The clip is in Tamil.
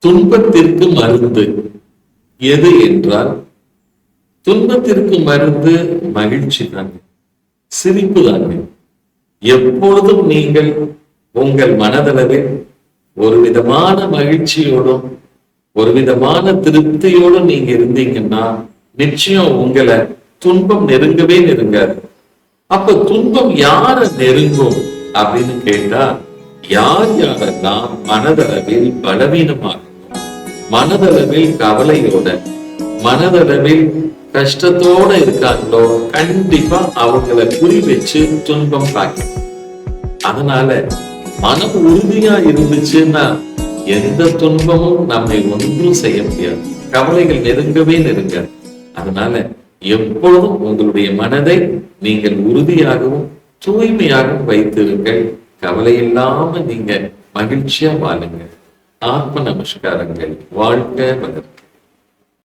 துன்பத்திற்கு மருந்து எது என்றால், துன்பத்திற்கு மருந்து மகிழ்ச்சி தாங்க, சிரிப்பு தாங்க. எப்பொழுதும் நீங்கள் உங்கள் மனதளவில் ஒரு விதமான மகிழ்ச்சியோடும் ஒரு விதமான திருப்தியோடும் நீங்க இருந்தீங்கன்னா நிச்சயம் உங்களை துன்பம் நெருங்கவே நெருங்காது. அப்ப துன்பம் யார நெருங்கும் அப்படின்னு கேட்டா, யார் யாரெல்லாம் மனதளவில் பலவீனமாக, மனதளவில் கவலையோட, மனதளவில் கஷ்டத்தோட இருக்காங்களோ கண்டிப்பா அவங்களை குறி வச்சு துன்பம் தாக்கும். அதனால மனம் உறுதியா இருந்துச்சுன்னா எந்த துன்பமும் நம்மை ஒன்றும் செய்ய முடியாது. கவலைகள் நெருங்கவே நெருங்காது. அதனால எப்பொழுதும் உங்களுடைய மனதை நீங்கள் உறுதியாகவும் தூய்மையாகவும் வைத்திருங்கள். கவலை இல்லாம நீங்க மகிழ்ச்சியா வாழுங்க. ஆத்ம நமஸ்காரங்கள். வாழ்க வளர்க.